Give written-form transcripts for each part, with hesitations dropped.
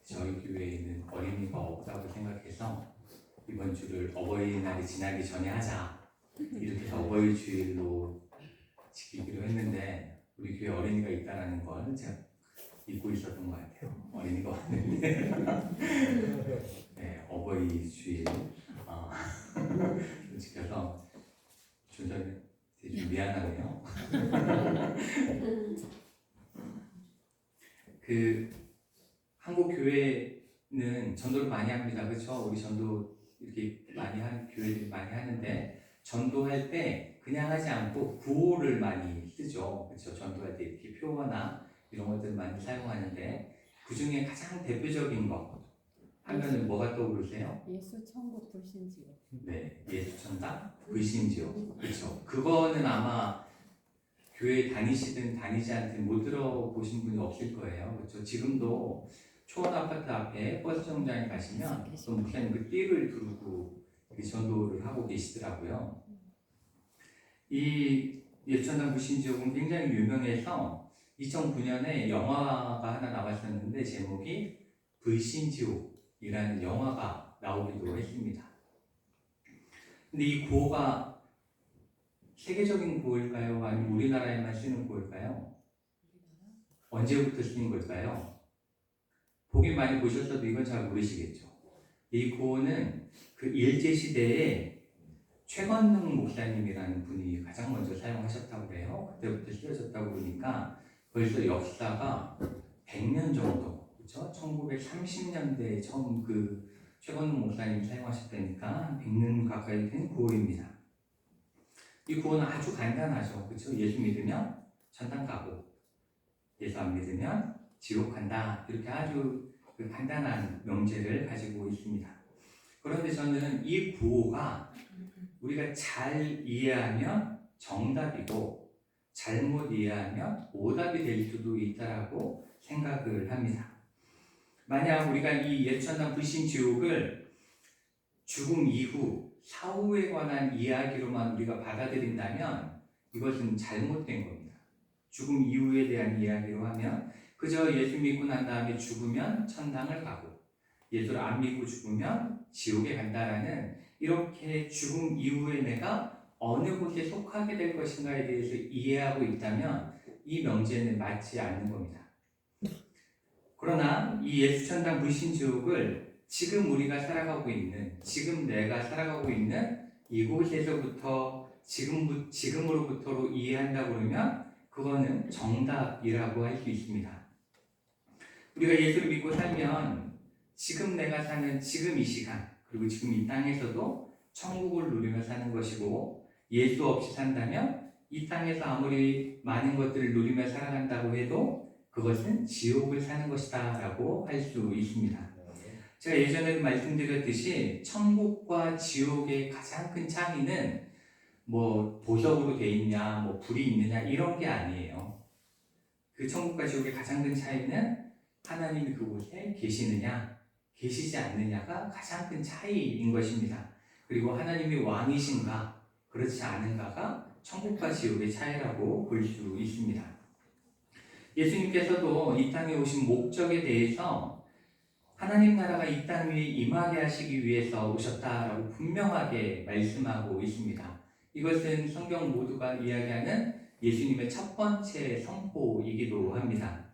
저희 교회에는 어린이가 없다고 생각해서 이번 주를 어버이날이 지나기 전에 하자 이렇게 해서 어버이 주일로 지키기로 했는데 우리 교회 어린이가 있다는 걸 제가 잊고 있었던 것 같아요. 어린이가 없는데 네, 어버이 주일 지켜서 준전에 되게 미안하네요. 한국 교회는 전도를 많이 합니다. 그렇죠? 우리 전도 이렇게 많이 하는 교회들이 많이 하는데 전도할 때 그냥 하지 않고 구호를 많이 쓰죠. 그렇죠? 전도할 때 이렇게 표어나 이런 것들을 많이 사용하는데 그 중에 가장 대표적인 거 하면은 뭐가 떠오르세요? 예수 천국 불신지요. 네, 예수 천당 불신지요. 그렇죠? 그거는 아마 교회 다니시든 다니지 않든 못 들어보신 분이 없을 거예요. 그렇죠? 지금도 초원 아파트 앞에 버스 정류장에 가시면 또 목사님 그 띠를 두르고 전도를 하고 계시더라고요. 이 예천당 불신지옥은 굉장히 유명해서 2009년에 영화가 하나 나왔었는데 제목이 불신지옥이라는 영화가 나오기도 했습니다. 근데 이 구호가 세계적인 구호일까요? 아니면 우리나라에만 쓰는 구호일까요? 언제부터 쓰는 걸까요? 보긴 많이 보셨어도 이건 잘 모르시겠죠. 이 구호는 그 일제시대에 최건능 목사님이라는 분이 가장 먼저 사용하셨다고 그래요. 그때부터 쓰여졌다고 그러니까 벌써 역사가 100년 정도, 그렇죠? 1930년대에 처음 그 최건능 목사님이 사용하셨다니까 100년 가까이 된 구호입니다. 이 구호는 아주 간단하죠. 그렇죠? 예수 믿으면 천당 가고 예수 안 믿으면 지옥 간다. 이렇게 아주 간단한 명제를 가지고 있습니다. 그런데 저는 이 구호가 우리가 잘 이해하면 정답이고 잘못 이해하면 오답이 될 수도 있다라고 생각을 합니다. 만약 우리가 이 예천당 불신지옥을 죽음 이후 사후에 관한 이야기로만 우리가 받아들인다면 이것은 잘못된 겁니다. 죽음 이후에 대한 이야기로 하면 그저 예수 믿고 난 다음에 죽으면 천당을 가고 예수를 안 믿고 죽으면 지옥에 간다라는 이렇게 죽음 이후에 내가 어느 곳에 속하게 될 것인가에 대해서 이해하고 있다면 이 명제는 맞지 않는 겁니다. 그러나 이 예수천당 불신지옥을 지금 우리가 살아가고 있는, 지금 내가 살아가고 있는 이곳에서부터 지금으로부터로 이해한다 그러면 그거는 정답이라고 할 수 있습니다. 우리가 예수를 믿고 살면 지금 내가 사는 지금 이 시간 그리고 지금 이 땅에서도 천국을 누리며 사는 것이고 예수 없이 산다면 이 땅에서 아무리 많은 것들을 누리며 살아간다고 해도 그것은 지옥을 사는 것이다 라고 할 수 있습니다. 제가 예전에도 말씀드렸듯이 천국과 지옥의 가장 큰 차이는 뭐 보석으로 돼 있냐, 뭐 불이 있느냐 이런 게 아니에요. 그 천국과 지옥의 가장 큰 차이는 하나님이 그곳에 계시느냐, 계시지 않느냐가 가장 큰 차이인 것입니다. 그리고 하나님이 왕이신가, 그렇지 않은가가 천국과 지옥의 차이라고 볼 수 있습니다. 예수님께서도 이 땅에 오신 목적에 대해서 하나님 나라가 이 땅 위에 임하게 하시기 위해서 오셨다라고 분명하게 말씀하고 있습니다. 이것은 성경 모두가 이야기하는 예수님의 첫 번째 선포이기도 합니다.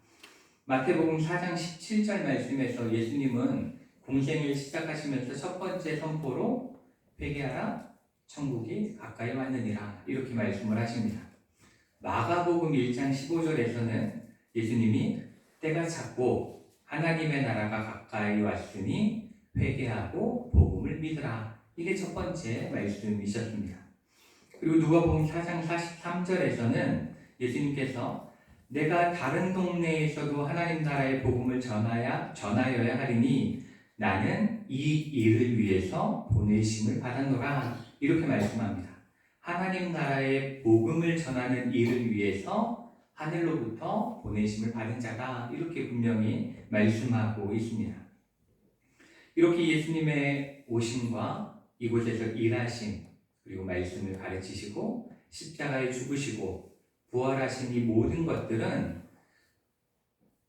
마태복음 4장 17절 말씀에서 예수님은 공생을 시작하시면서 첫 번째 선포로 회개하라 천국이 가까이 왔느니라 이렇게 말씀을 하십니다. 마가복음 1장 15절에서는 예수님이 때가 찼고 하나님의 나라가 가까이 왔으니 회개하고 복음을 믿으라. 이게 첫 번째 말씀이셨습니다. 그리고 누가복음 4장 43절에서는 예수님께서 내가 다른 동네에서도 하나님 나라의 복음을 전하여야 하리니 나는 이 일을 위해서 보내심을 받았노라. 이렇게 말씀합니다. 하나님 나라의 복음을 전하는 일을 위해서 하늘로부터 보내심을 받은 자다. 이렇게 분명히 말씀하고 있습니다. 이렇게 예수님의 오심과 이곳에서 일하심 그리고 말씀을 가르치시고 십자가에 죽으시고 부활하신 이 모든 것들은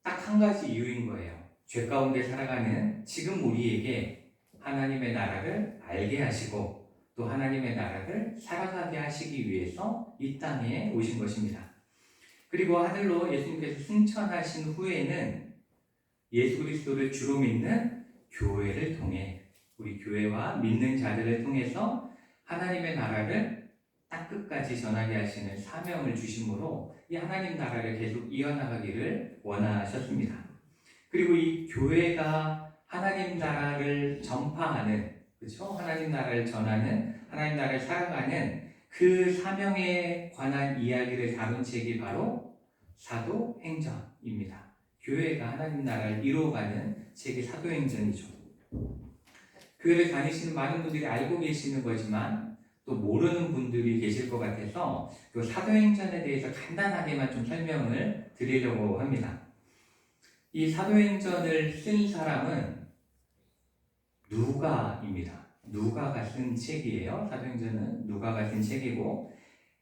딱 한 가지 이유인 거예요. 죄 가운데 살아가는 지금 우리에게 하나님의 나라를 알게 하시고 또 하나님의 나라를 살아가게 하시기 위해서 이 땅에 오신 것입니다. 그리고 하늘로 예수님께서 승천하신 후에는 예수 그리스도를 주로 믿는 교회를 통해 우리 교회와 믿는 자들을 통해서 하나님의 나라를 땅 끝까지 전하게 하시는 사명을 주심으로 이 하나님 나라를 계속 이어나가기를 원하셨습니다. 그리고 이 교회가 하나님 나라를 전파하는, 그렇죠? 하나님 나라를 전하는, 하나님 나라를 살아가는 그 사명에 관한 이야기를 다룬 책이 바로 사도행전입니다. 교회가 하나님 나라를 이루어가는 책이 사도행전이죠. 교회를 다니시는 많은 분들이 알고 계시는 거지만 또 모르는 분들이 계실 것 같아서 그 사도행전에 대해서 간단하게만 좀 설명을 드리려고 합니다. 이 사도행전을 쓴 사람은 누가입니다. 누가가 쓴 책이에요. 사도행전은 누가가 쓴 책이고,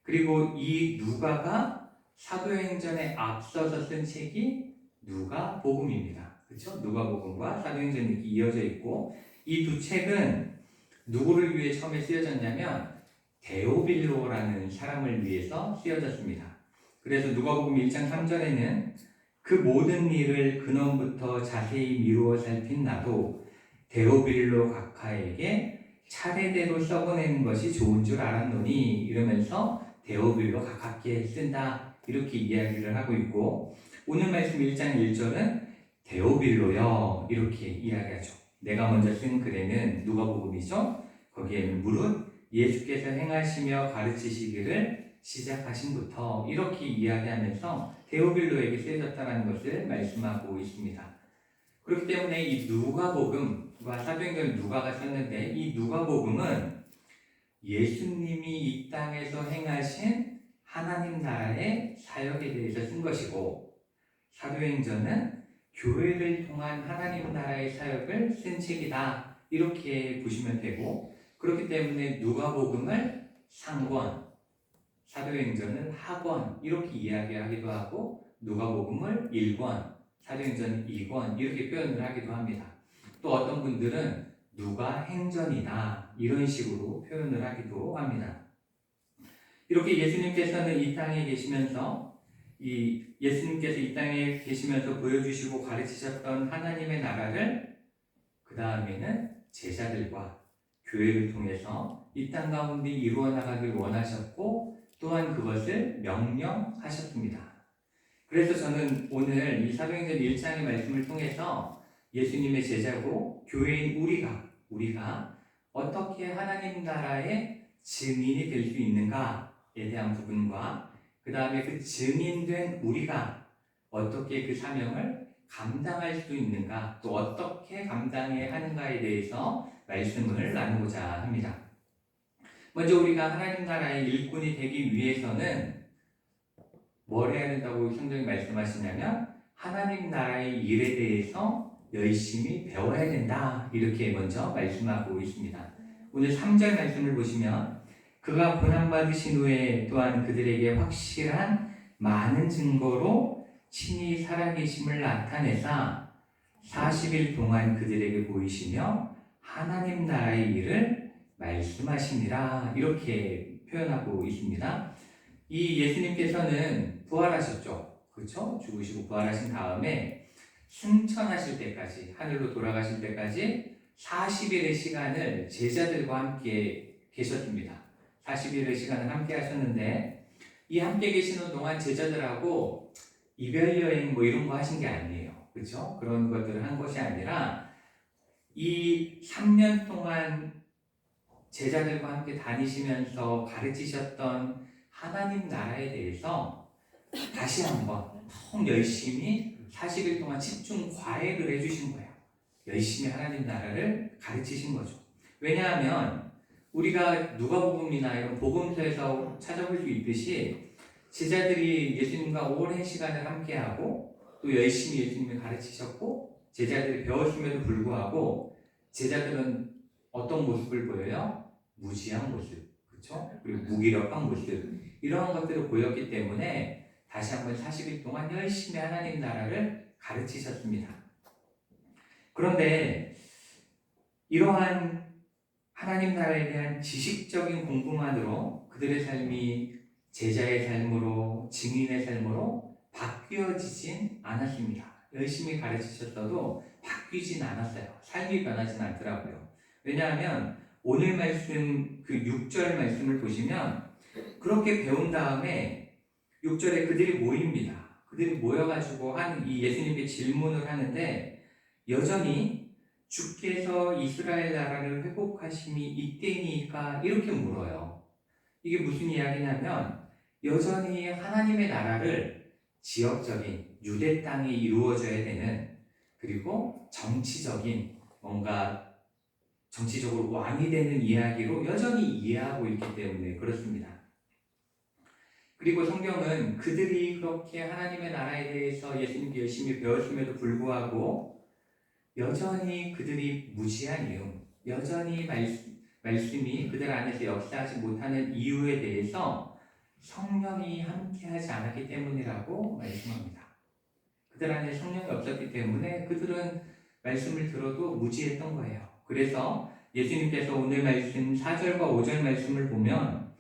그리고 이 누가가 사도행전에 앞서서 쓴 책이 누가복음입니다. 그렇죠? 누가복음과 사도행전이 이렇게 이어져 있고, 이 두 책은 누구를 위해 처음에 쓰여졌냐면 데오빌로라는 사람을 위해서 쓰여졌습니다. 그래서 누가복음 1장 3절에는 그 모든 일을 근원부터 자세히 미루어 살핀 나도 데오빌로 각하에게 차례대로 써보내는 것이 좋은 줄 알았노니 이러면서 데오빌로 각하께 쓴다 이렇게 이야기를 하고 있고, 오늘 말씀 1장 1절은 데오빌로여 이렇게 이야기하죠. 내가 먼저 쓴 글에는 누가복음이죠. 거기에는 무릇 예수께서 행하시며 가르치시기를 시작하신부터 이렇게 이야기하면서 데오빌로에게 쓰여졌다는 것을 말씀하고 있습니다. 그렇기 때문에 이 누가복음과 사도행전 누가가 썼는데 이 누가복음은 예수님이 이 땅에서 행하신 하나님 나라의 사역에 대해서 쓴 것이고, 사도행전은 교회를 통한 하나님 나라의 사역을 쓴 책이다 이렇게 보시면 되고, 그렇기 때문에 누가복음을 상권, 사도행전은 하권 이렇게 이야기하기도 하고 누가복음을 1권, 사도행전 2권 이렇게 표현을 하기도 합니다. 또 어떤 분들은 누가행전이다 이런 식으로 표현을 하기도 합니다. 이렇게 예수님께서는 이 땅에 계시면서 예수님께서 이 땅에 계시면서 보여주시고 가르치셨던 하나님의 나라를 그 다음에는 제자들과 교회를 통해서 이 땅 가운데 이루어 나가길 원하셨고 또한 그것을 명령하셨습니다. 그래서 저는 오늘 이 사도행전 1장의 말씀을 통해서 예수님의 제자고 교회인 우리가 어떻게 하나님 나라의 증인이 될 수 있는가에 대한 부분과 그 다음에 그 증인된 우리가 어떻게 그 사명을 감당할 수 있는가, 또 어떻게 감당해야 하는가에 대해서 말씀을 나누고자 합니다. 먼저 우리가 하나님 나라의 일꾼이 되기 위해서는 뭘 해야 된다고 성경이 말씀하시냐면 하나님 나라의 일에 대해서 열심히 배워야 된다 이렇게 먼저 말씀하고 있습니다. 오늘 3절 말씀을 보시면 그가 고난받으신 후에 또한 그들에게 확실한 많은 증거로 친히 살아계심을 나타내사 40일 동안 그들에게 보이시며 하나님 나라의 일을 말씀하시니라 이렇게 표현하고 있습니다. 이 예수님께서는 부활하셨죠. 그렇죠? 죽으시고 부활하신 다음에 승천하실 때까지, 하늘로 돌아가실 때까지 40일의 시간을 제자들과 함께 계셨습니다. 40일의 시간을 함께 하셨는데 이 함께 계시는 동안 제자들하고 이별 여행 뭐 이런 거 하신 게 아니에요. 그렇죠? 그런 것들을 한 것이 아니라 이 3년 동안 제자들과 함께 다니시면서 가르치셨던 하나님 나라에 대해서 다시 한번 더 열심히 40일 동안 집중 과외를 해주신 거예요. 열심히 하나님 나라를 가르치신 거죠. 왜냐하면 우리가 누가복음이나 이런 복음서에서 찾아볼 수 있듯이 제자들이 예수님과 오랜 시간을 함께하고 또 열심히 예수님을 가르치셨고 제자들이 배웠음에도 불구하고 제자들은 어떤 모습을 보여요? 무지한 모습, 그렇죠? 그리고 무기력한 모습 이러한 것들을 보였기 때문에 다시 한번 40일 동안 열심히 하나님 나라를 가르치셨습니다. 그런데 이러한 하나님 나라에 대한 지식적인 공부만으로 그들의 삶이 제자의 삶으로, 증인의 삶으로 바뀌어지진 않았습니다. 열심히 가르치셨어도 바뀌진 않았어요. 삶이 변하진 않더라고요. 왜냐하면 오늘 말씀, 그 6절 말씀을 보시면 그렇게 배운 다음에 6절에 그들이 모입니다. 그들이 모여가지고 이 예수님께 질문을 하는데 여전히 주께서 이스라엘 나라를 회복하심이 이때니까 이렇게 물어요. 이게 무슨 이야기냐면 여전히 하나님의 나라를 지역적인 유대 땅에 이루어져야 되는, 그리고 정치적인 뭔가 정치적으로 왕이 되는 이야기로 여전히 이해하고 있기 때문에 그렇습니다. 그리고 성경은 그들이 그렇게 하나님의 나라에 대해서 예수님께 열심히 배웠음에도 불구하고 여전히 그들이 무지한 이유, 여전히 말씀이 그들 안에서 역사하지 못하는 이유에 대해서 성령이 함께하지 않았기 때문이라고 말씀합니다. 그들 안에 성령이 없었기 때문에 그들은 말씀을 들어도 무지했던 거예요. 그래서 예수님께서 오늘 말씀 4절과 5절 말씀을 보면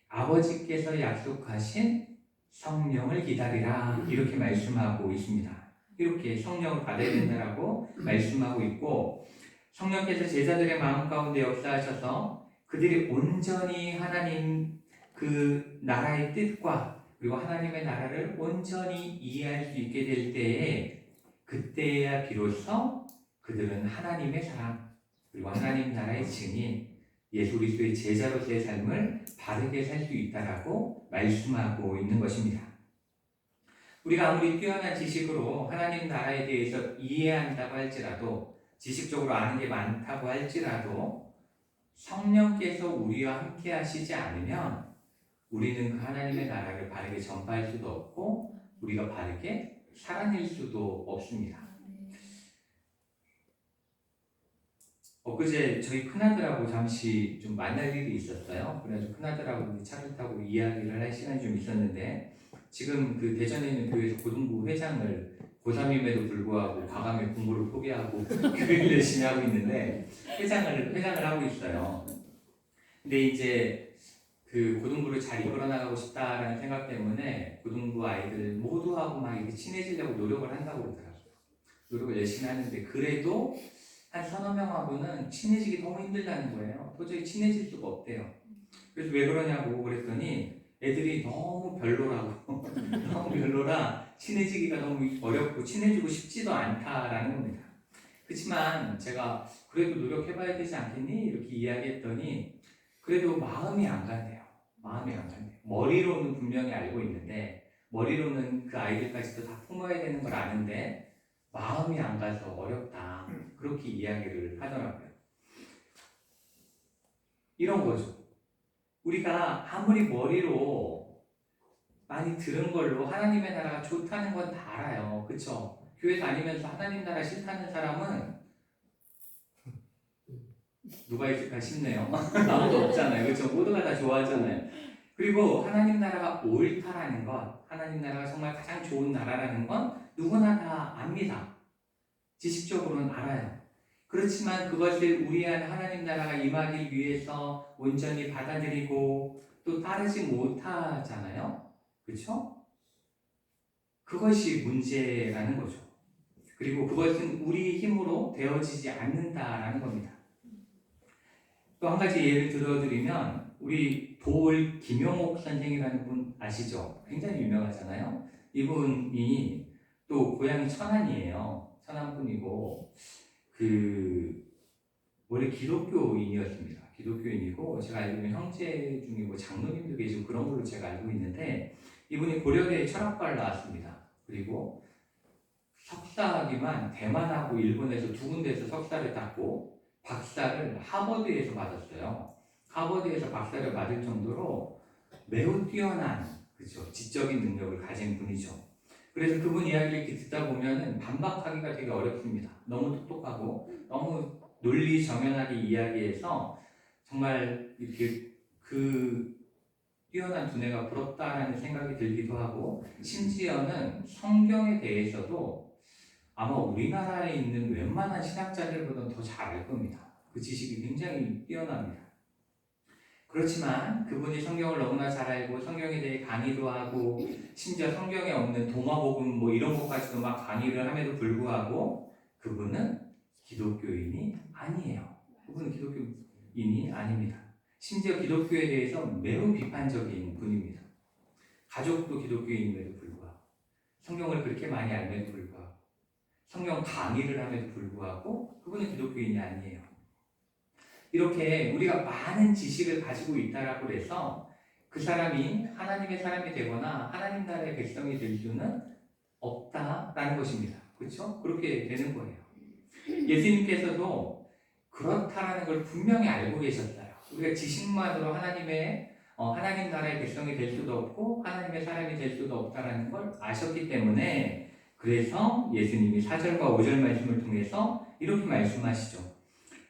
아버지께서 약속하신 성령을 기다리라 이렇게 말씀하고 있습니다. 이렇게 성령을 받아야 된다라고 말씀하고 있고, 성령께서 제자들의 마음 가운데 역사하셔서 그들이 온전히 하나님 그 나라의 뜻과 그리고 하나님의 나라를 온전히 이해할 수 있게 될 때에, 그때야 비로소 그들은 하나님의 사람 그리고 하나님 나라의 증인, 예수 그리스도의 제자로서의 삶을 바르게 살 수 있다라고 말씀하고 있는 것입니다. 우리가 아무리 뛰어난 지식으로 하나님 나라에 대해서 이해한다고 할지라도, 지식적으로 아는 게 많다고 할지라도 성령께서 우리와 함께 하시지 않으면 우리는 그 하나님의 나라를 바르게 전파할 수도 없고 우리가 바르게 살아낼 수도 없습니다. 엊그제 저희 큰아들하고 잠시 좀 만날 일이 있었어요. 그래가지고 큰아들하고 차를 타고 이야기를 할 시간이 좀 있었는데, 지금 그 대전에 있는 교회에서 고등부 회장을 고3임에도 불구하고 과감히 공부를 포기하고 교회를 열심히 하고 있는데 회장을 하고 있어요. 근데 이제 그 고등부를 잘 이끌어 나가고 싶다라는 생각 때문에 고등부 아이들 모두하고 막 이렇게 친해지려고 노력을 한다고 그러더라고요. 노력을 열심히 하는데 그래도 한 서너 명하고는 친해지기 너무 힘들다는 거예요. 도저히 친해질 수가 없대요. 그래서 왜 그러냐고 그랬더니 애들이 너무 별로라고 너무 별로라 친해지기가 너무 어렵고 친해지고 싶지도 않다라는 겁니다. 그렇지만 제가 그래도 노력해봐야 되지 않겠니? 이렇게 이야기했더니 그래도 마음이 안 간대요. 마음이 안 간대요. 머리로는 분명히 알고 있는데, 머리로는 그 아이들까지도 다 품어야 되는 걸 아는데 마음이 안 가서 어렵다, 그렇게 이야기를 하더라고요. 이런 거죠. 우리가 아무리 머리로 많이 들은 걸로 하나님의 나라가 좋다는 건 다 알아요. 그쵸? 교회 다니면서 하나님 나라 싫다는 사람은 누가 있을까 싶네요. 아무도 없잖아요. 그쵸? 모두가 다 좋아하잖아요. 그리고 하나님 나라가 옳다라는 것, 하나님 나라가 정말 가장 좋은 나라라는 건 누구나 다 압니다. 지식적으로는 알아요. 그렇지만 그것을 우리 안에 하나님 나라가 임하기 위해서 온전히 받아들이고 또 따르지 못하잖아요. 그렇죠? 그것이 문제라는 거죠. 그리고 그것은 우리 힘으로 되어지지 않는다라는 겁니다. 또 한 가지 예를 들어드리면 우리 도올 김용옥 선생이라는 분 아시죠? 굉장히 유명하잖아요. 이분이 또 고향이 천안이에요. 천안분이고 원래 기독교인이었습니다. 기독교인이고 제가 알기로는 형제 중에 뭐 장로님도 계시고 그런 걸로 제가 알고 있는데, 이분이 고려대 철학과를 나왔습니다. 그리고 석사학위만 대만하고 일본에서 두 군데에서 석사를 땄고 박사를 하버드에서 받았어요. 하버드에서 박사를 받을 정도로 매우 뛰어난, 그렇죠, 지적인 능력을 가진 분이죠. 그래서 그분 이야기를 이렇게 듣다 보면은 반박하기가 되게 어렵습니다. 너무 똑똑하고 너무 논리 정연하게 이야기해서 정말 이렇게 그 뛰어난 두뇌가 부럽다라는 생각이 들기도 하고, 심지어는 성경에 대해서도 아마 우리나라에 있는 웬만한 신학자들보다는 더 잘 알 겁니다. 그 지식이 굉장히 뛰어납니다. 그렇지만 그분이 성경을 너무나 잘 알고 성경에 대해 강의도 하고 심지어 성경에 없는 동화복음 뭐 이런 것까지도 막 강의를 함에도 불구하고 그분은 기독교인이 아니에요. 그분은 기독교인이 아닙니다. 심지어 기독교에 대해서 매우 비판적인 분입니다. 가족도 기독교인임에도 불구하고 성경을 그렇게 많이 알면도 불구하고 성경 강의를 함에도 불구하고 그분은 기독교인이 아니에요. 이렇게 우리가 많은 지식을 가지고 있다라고 해서 그 사람이 하나님의 사람이 되거나 하나님 나라의 백성이 될 수는 없다라는 것입니다. 그렇죠? 그렇게 되는 거예요. 예수님께서도 그렇다라는 걸 분명히 알고 계셨어요. 우리가 지식만으로 하나님 나라의 백성이 될 수도 없고 하나님의 사람이 될 수도 없다라는 걸 아셨기 때문에 그래서 예수님이 4절과 5절 말씀을 통해서 이렇게 말씀하시죠.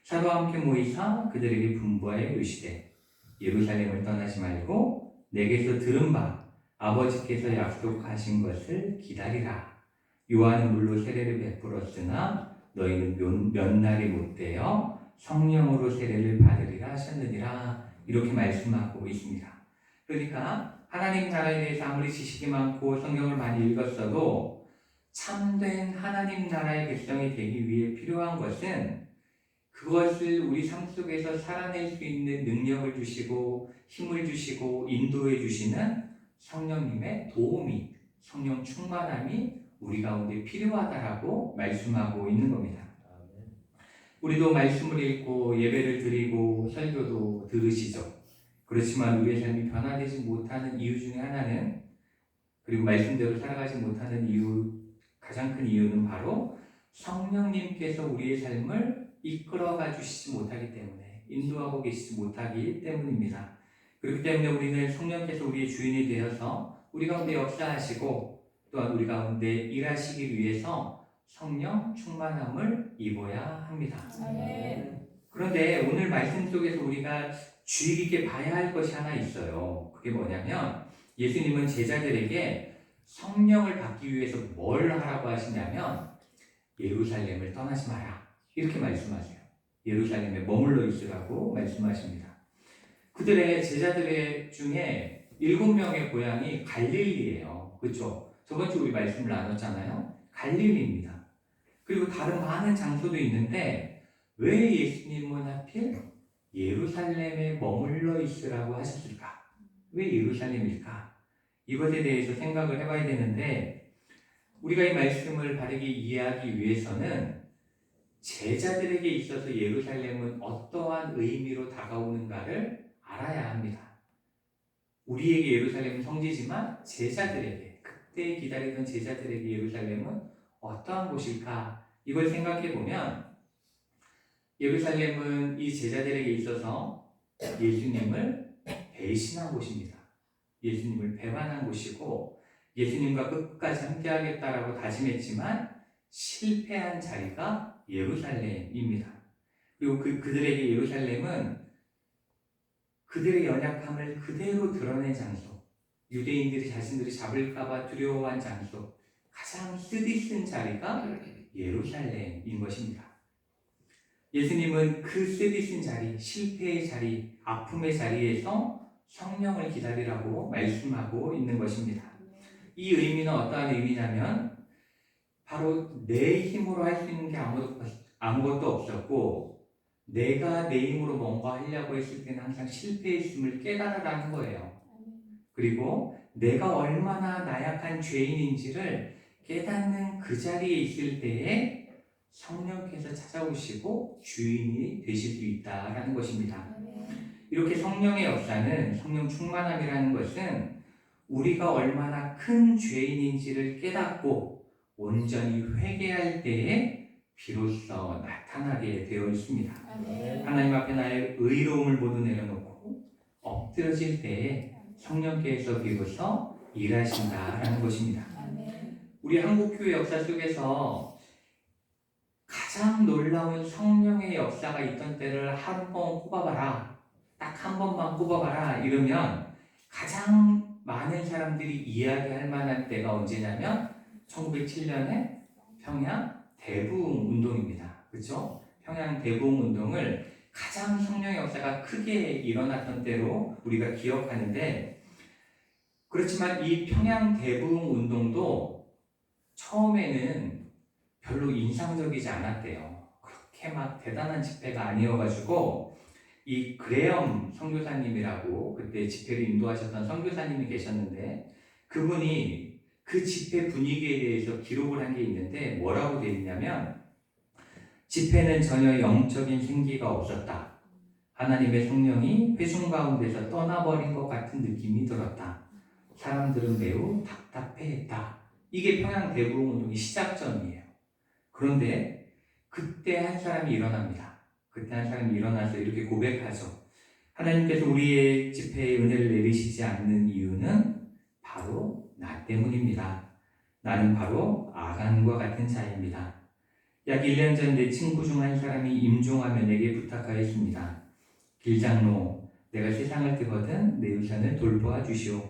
사도와 함께 모이사 그들에게 분부하여 이르시되 예루살렘을 떠나지 말고 내게서 들은 바 아버지께서 약속하신 것을 기다리라. 요한은 물로 세례를 베풀었으나 너희는 몇 날이 못되어 성령으로 세례를 받으리라 하셨느니라. 이렇게 말씀하고 있습니다. 그러니까 하나님 나라에 대해서 아무리 지식이 많고 성경을 많이 읽었어도 참된 하나님 나라의 백성이 되기 위해 필요한 것은 그것을 우리 삶 속에서 살아낼 수 있는 능력을 주시고 힘을 주시고 인도해 주시는 성령님의 도움이, 성령 충만함이 우리 가운데 필요하다라고 말씀하고 있는 겁니다. 우리도 말씀을 읽고 예배를 드리고 설교도 들으시죠. 그렇지만 우리의 삶이 변화되지 못하는 이유 중에 하나는, 그리고 말씀대로 살아가지 못하는 이유, 가장 큰 이유는 바로 성령님께서 우리의 삶을 이끌어가 주시지 못하기 때문에, 인도하고 계시지 못하기 때문입니다. 그렇기 때문에 우리는 성령께서 우리의 주인이 되어서 우리 가운데 역사하시고 또한 우리 가운데 일하시기 위해서 성령 충만함을 입어야 합니다. 그런데 오늘 말씀 속에서 우리가 주의 깊게 봐야 할 것이 하나 있어요. 그게 뭐냐면 예수님은 제자들에게 성령을 받기 위해서 뭘 하라고 하시냐면 예루살렘을 떠나지 마라. 이렇게 말씀하세요. 예루살렘에 머물러 있으라고 말씀하십니다. 그들의 제자들의 중에 7명의 고향이 갈릴리예요. 그렇죠? 저번 주 우리 말씀을 나눴잖아요. 갈릴리입니다. 그리고 다른 많은 장소도 있는데 왜 예수님은 하필 예루살렘에 머물러 있으라고 하셨을까? 왜 예루살렘일까? 이것에 대해서 생각을 해봐야 되는데 우리가 이 말씀을 바르게 이해하기 위해서는 제자들에게 있어서 예루살렘은 어떠한 의미로 다가오는가를 알아야 합니다. 우리에게 예루살렘은 성지지만 제자들에게, 그때 기다리던 제자들에게 예루살렘은 어떠한 곳일까? 이걸 생각해 보면 예루살렘은 이 제자들에게 있어서 예수님을 배신한 곳입니다. 예수님을 배반한 곳이고 예수님과 끝까지 함께하겠다라고 다짐했지만 실패한 자리가 예루살렘입니다. 그리고 그들에게 예루살렘은 그들의 연약함을 그대로 드러낸 장소, 유대인들이 자신들이 잡을까봐 두려워한 장소, 가장 쓰디쓴 자리가 예루살렘인 것입니다. 예수님은 그 쓰디쓴 자리, 실패의 자리, 아픔의 자리에서 성령을 기다리라고 말씀하고 있는 것입니다. 이 의미는 어떠한 의미냐면 바로 내 힘으로 할 수 있는 게 아무것도 없었고 내가 내 힘으로 뭔가 하려고 했을 때는 항상 실패했음을 깨달으라는 거예요. 그리고 내가 얼마나 나약한 죄인인지를 깨닫는 그 자리에 있을 때에 성령께서 찾아오시고 주인이 되실 수 있다라는 것입니다. 이렇게 성령의 역사는, 성령 충만함이라는 것은 우리가 얼마나 큰 죄인인지를 깨닫고 온전히 회개할 때에 비로소 나타나게 되어 있습니다. 하나님 앞에 나의 의로움을 모두 내려놓고 엎드러질 때에 성령께서 비로소 일하신다라는 것입니다. 우리 한국교회 역사 속에서 가장 놀라운 성령의 역사가 있던 때를 한 번 꼽아봐라, 딱 한 번만 꼽아봐라 이러면 가장 많은 사람들이 이야기할 만한 때가 언제냐면 1907년에 평양 대부흥 운동입니다. 그렇죠? 평양 대부흥 운동을 가장 성령의 역사가 크게 일어났던 때로 우리가 기억하는데, 그렇지만 이 평양 대부흥 운동도 처음에는 별로 인상적이지 않았대요. 그렇게 막 대단한 집회가 아니어가지고 이 그레엄 선교사님이라고 그때 집회를 인도하셨던 선교사님이 계셨는데, 그분이 그 집회 분위기에 대해서 기록을 한 게 있는데 뭐라고 되어 있냐면, 집회는 전혀 영적인 생기가 없었다. 하나님의 성령이 회중 가운데서 떠나버린 것 같은 느낌이 들었다. 사람들은 매우 답답해했다. 이게 평양 대부흥 운동의 시작점이에요. 그런데 그때 한 사람이 일어납니다. 그때 한 사람이 일어나서 이렇게 고백하죠. 하나님께서 우리의 집회에 은혜를 내리시지 않는 이유는 바로 나 때문입니다. 나는 바로 아간과 같은 자입니다. 약 1년 전 내 친구 중 한 사람이 임종하며 내게 부탁하였습니다. 길장로, 내가 세상을 뜨거든 내 유산을 돌보아 주시오.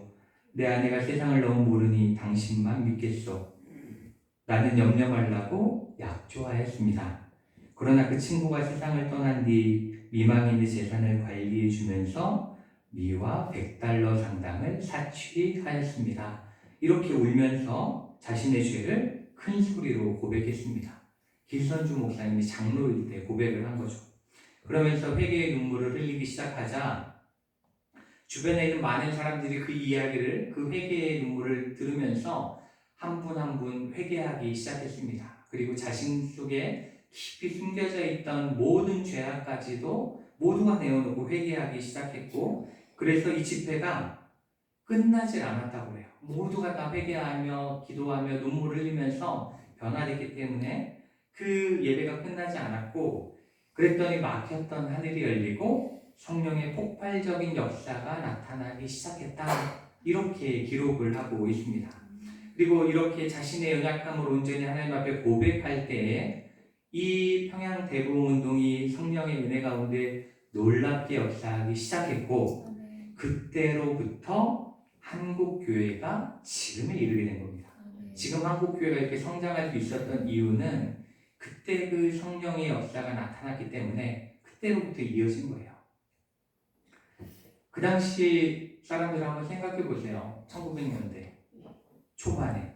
내 아내가 세상을 너무 모르니 당신만 믿겠소. 나는 염려 말라고 약조하였습니다. 그러나 그 친구가 세상을 떠난 뒤 미망 있는 재산을 관리해 주면서 미와 100달러 상당을 사취하였습니다. 이렇게 울면서 자신의 죄를 큰 소리로 고백했습니다. 길선주 목사님이 장로일 때 고백을 한 거죠. 그러면서 회개의 눈물을 흘리기 시작하자 주변에 있는 많은 사람들이 그 이야기를, 그 회개의 눈물을 들으면서 한 분 한 분 회개하기 시작했습니다. 그리고 자신 속에 깊이 숨겨져 있던 모든 죄악까지도 모두가 내어놓고 회개하기 시작했고, 그래서 이 집회가 끝나질 않았다고 해요. 모두가 다 회개하며 기도하며 눈물을 흘리면서 변화됐기 때문에 그 예배가 끝나지 않았고, 그랬더니 막혔던 하늘이 열리고 성령의 폭발적인 역사가 나타나기 시작했다. 이렇게 기록을 하고 있습니다. 그리고 이렇게 자신의 연약함을 온전히 하나님 앞에 고백할 때에 이 평양 대부흥 운동이 성령의 은혜 가운데 놀랍게 역사하기 시작했고, 그때로부터 한국 교회가 지금에 이르게 된 겁니다. 지금 한국 교회가 이렇게 성장할 수 있었던 이유는 그때 그 성령의 역사가 나타났기 때문에 그때로부터 이어진 거예요. 그 당시 사람들을 한번 생각해 보세요. 1900년대 초반에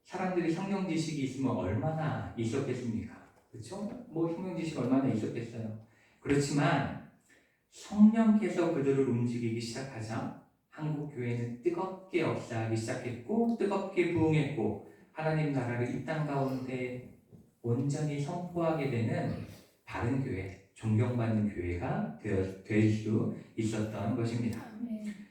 사람들이 성경 지식이 있으면 얼마나 있었겠습니까? 그렇죠? 뭐 성경 지식 얼마나 있었겠어요. 그렇지만 성령께서 그들을 움직이기 시작하자 한국 교회는 뜨겁게 역사하기 시작했고, 뜨겁게 부흥했고, 하나님 나라를 이 땅 가운데 온전히 선포하게 되는 바른 교회, 존경받는 교회가 될 수 있었던 것입니다.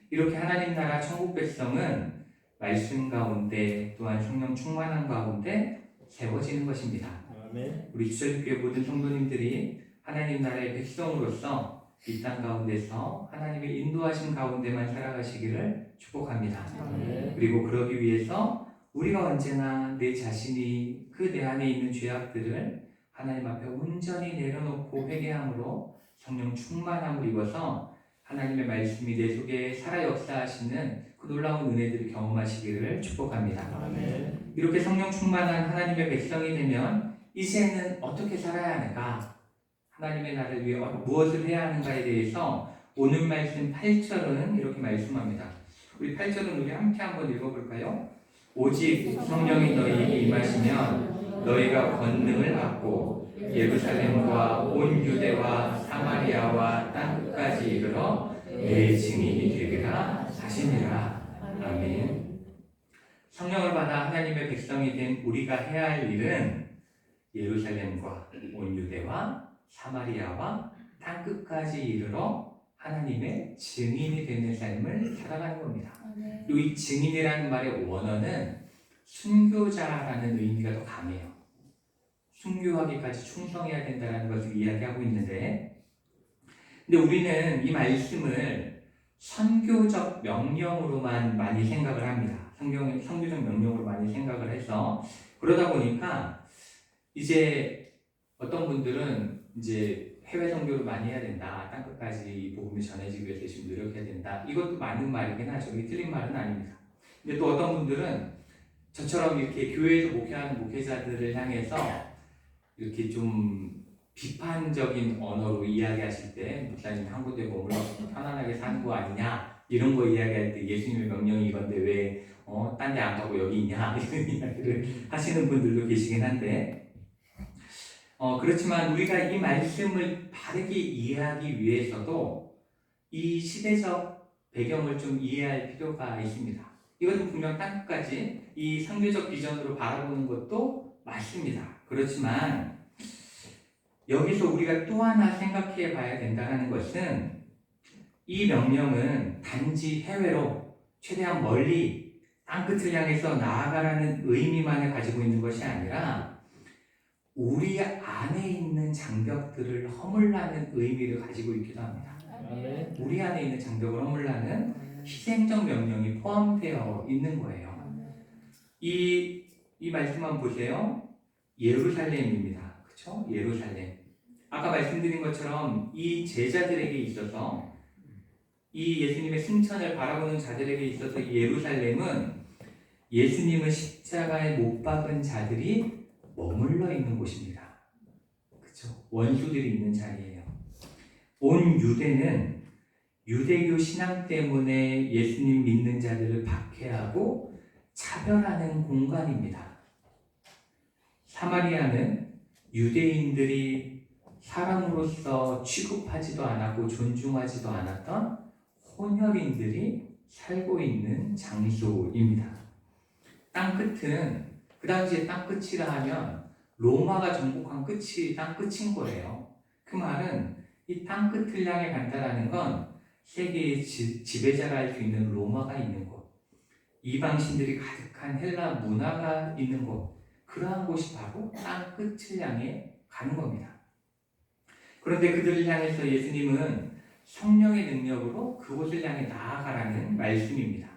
이렇게 하나님 나라 천국 백성은 말씀 가운데 또한 성령 충만한 가운데 세워지는 것입니다. 우리 주철교회 모든 성도님들이 하나님 나라의 백성으로서 이 땅 가운데서 하나님의 인도하심 가운데만 살아가시기를 축복합니다. 그리고 그러기 위해서 우리가 언제나 내 자신이 그 내 안에 있는 죄악들을 하나님 앞에 온전히 내려놓고 회개함으로 성령 충만함을 입어서 하나님의 말씀이 내 속에 살아 역사하시는 그 놀라운 은혜들을 경험하시기를 축복합니다. 이렇게 성령 충만한 하나님의 백성이 되면 이제는 어떻게 살아야 하는가? 하나님의 나라를 위해 무엇을 해야 하는가에 대해서 오늘 말씀 8절은 이렇게 말씀합니다. 우리 8절은 우리 함께 한번 읽어볼까요? 오직 성령이 너희에게 임하시면 너희가 권능을 받고 예루살렘과 온 유대와 사마리아와 땅끝까지 이르러 내 증인이 되리라 하시니라. 아멘. 성령을 받아 하나님의 백성이 된 우리가 해야 할 일은 예루살렘과 온 유대와 사마리아와 땅끝까지 이르러 하나님의 증인이 되는 삶을 살아가는 겁니다. 이 증인이라는 말의 원어는 순교자라는 의미가 더 강해요. 순교하기까지 충성해야 된다는 것을 이야기하고 있는데, 근데 우리는 이 말씀을 선교적 명령으로만 많이 생각을 합니다. 선교적 명령으로 많이 생각을 해서, 그러다 보니까 이제 어떤 분들은 이제 해외 선교를 많이 해야 된다, 땅끝까지 복음이 전해지기 위해서 지금 노력해야 된다, 이것도 맞는 말이긴 하죠. 이게 틀린 말은 아닙니다. 근데 또 어떤 분들은 저처럼 이렇게 교회에서 목회하는 목회자들을 향해서 이렇게 좀 비판적인 언어로 이야기하실 때 목사님 한 군데 머물러서 편안하게 사는 거 아니냐 이런 거 이야기할 때 예수님의 명령이 이건데 왜 딴 데 안 가고 여기 있냐 이런 이야기를 하시는 분들도 계시긴 한데 그렇지만 우리가 이 말씀을 바르게 이해하기 위해서도 이 시대적 배경을 좀 이해할 필요가 있습니다. 이것은 분명 땅끝까지 이 상대적 비전으로 바라보는 것도 맞습니다. 그렇지만 여기서 우리가 또 하나 생각해 봐야 된다는 것은 이 명령은 단지 해외로 최대한 멀리 땅끝을 향해서 나아가라는 의미만을 가지고 있는 것이 아니라 우리 안에 있는 장벽들을 허물라는 의미를 가지고 있기도 합니다. 우리 안에 있는 장벽을 허물라는 희생적 명령이 포함되어 있는 거예요. 이 말씀만 보세요. 예루살렘입니다. 그렇죠? 예루살렘. 아까 말씀드린 것처럼 이 제자들에게 있어서 이 예수님의 승천을 바라보는 자들에게 있어서 이 예루살렘은 예수님을 십자가에 못 박은 자들이 머물러 있는 곳입니다. 그렇죠? 원수들이 있는 자리예요. 온 유대는 유대교 신앙 때문에 예수님 믿는 자들을 박해하고 차별하는 공간입니다. 사마리아는 유대인들이 사람으로서 취급하지도 않았고 존중하지도 않았던 혼혈인들이 살고 있는 장소입니다. 땅끝은 그 당시에 땅끝이라 하면 로마가 정복한 끝이 땅끝인 거예요. 그 말은 이 땅끝을 향해 간다라는 건 세계의 지배자가 할 수 있는 로마가 있는 곳, 이방신들이 가득한 헬라 문화가 있는 곳, 그러한 곳이 바로 땅끝을 향해 가는 겁니다. 그런데 그들을 향해서 예수님은 성령의 능력으로 그곳을 향해 나아가라는 말씀입니다.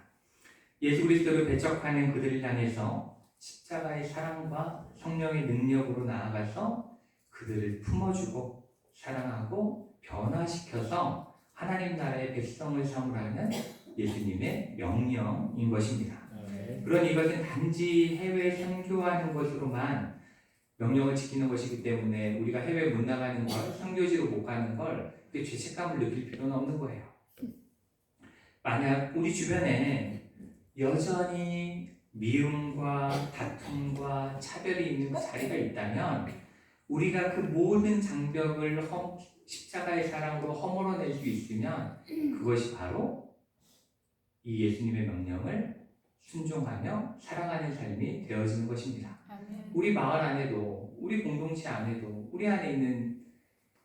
예수 그리스도를 배척하는 그들을 향해서 십자가의 사랑과 성령의 능력으로 나아가서 그들을 품어주고 사랑하고 변화시켜서 하나님 나라의 백성을 삼으라는 예수님의 명령인 것입니다. 그러니 이것은 단지 해외 선교하는 것으로만 명령을 지키는 것이기 때문에 우리가 해외 못 나가는 걸, 선교지로 못 가는 걸 죄책감을 느낄 필요는 없는 거예요. 만약 우리 주변에 여전히 미움과 다툼과 차별이 있는 자리가 있다면 우리가 그 모든 장벽을 십자가의 사랑으로 허물어낼 수 있으면 그것이 바로 이 예수님의 명령을 순종하며 살아가는 삶이 되어지는 것입니다. 우리 마을 안에도, 우리 공동체 안에도 우리 안에 있는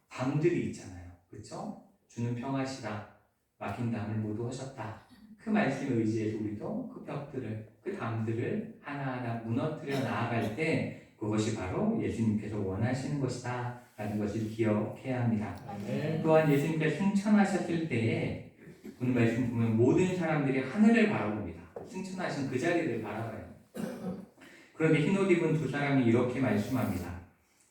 담들이 있잖아요. 그렇죠? 주는 평하시라 막힌 담을 모두 하셨다. 그 말씀에 의지해서 우리도 그 벽들을, 그 담들을 하나하나 무너뜨려 나아갈 때 그것이 바로 예수님께서 원하시는 것이다 라는 것을 기억해야 합니다. 또한 예수님께서 승천하셨을 때에 오늘 말씀 보면 모든 사람들이 하늘을 바라봅니다. 승천하신 그 자리를 바라봐요. 그런데 흰옷 입은 두 사람이 이렇게 말씀합니다.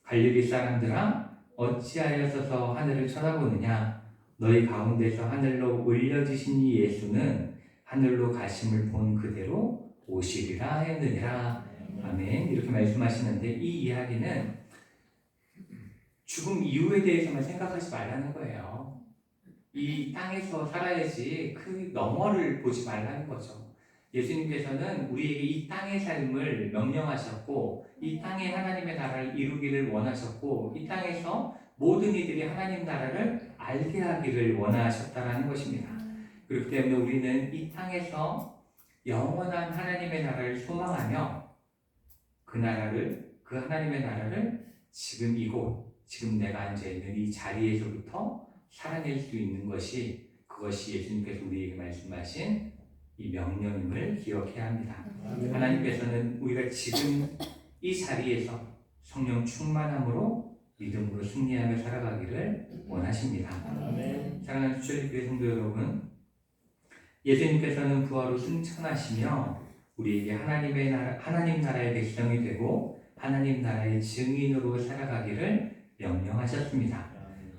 갈릴리 사람들아 어찌하여서서 하늘을 쳐다보느냐? 너희 가운데서 하늘로 올려지신 이 예수는 하늘로 가심을 본 그대로 오시리라 했느니라. 아멘. 이렇게 말씀하시는데 이 이야기는 죽음 이후에 대해서만 생각하지 말라는 거예요. 이 땅에서 살아야지 그 너머를 보지 말라는 거죠. 예수님께서는 우리에게 이 땅의 삶을 명령하셨고 이 땅에 하나님의 나라를 이루기를 원하셨고 이 땅에서 모든 이들이 하나님 나라를 알게 하기를 원하셨다라는 것입니다. 그렇기 때문에 우리는 이 땅에서 영원한 하나님의 나라를 소망하며 그 하나님의 나라를 지금 이곳, 지금 내가 앉아있는 이 자리에서부터 살아낼 수 있는 그것이 예수님께서 우리에게 말씀하신 이 명령임을 기억해야 합니다. 하나님께서는 우리가 지금 이 자리에서 성령 충만함으로 믿음으로 승리하며 살아가기를 원하십니다. 사랑하는 주철교회 성도 여러분, 예수님께서는 부활로 승천하시며 우리에게 하나님 나라의 백성이 되고 하나님 나라의 증인으로 살아가기를 명령하셨습니다.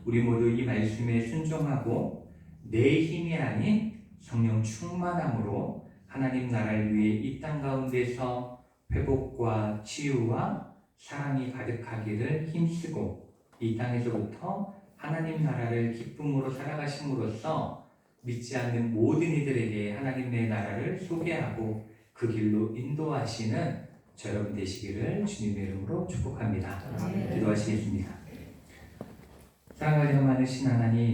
우리 모두 이 말씀에 순종하고 내 힘이 아닌 성령 충만함으로 하나님 나라를 위해 이 땅 가운데서 회복과 치유와 사랑이 가득하기를 힘쓰고 이 땅에서부터 하나님 나라를 기쁨으로 살아가심으로써 믿지 않는 모든 이들에게 하나님의 나라를 소개하고 그 길로 인도하시는 저 여러분 되시기를 주님의 이름으로 축복합니다. 아멘. 기도하시겠습니다. 사랑하시는 많으신 하나님,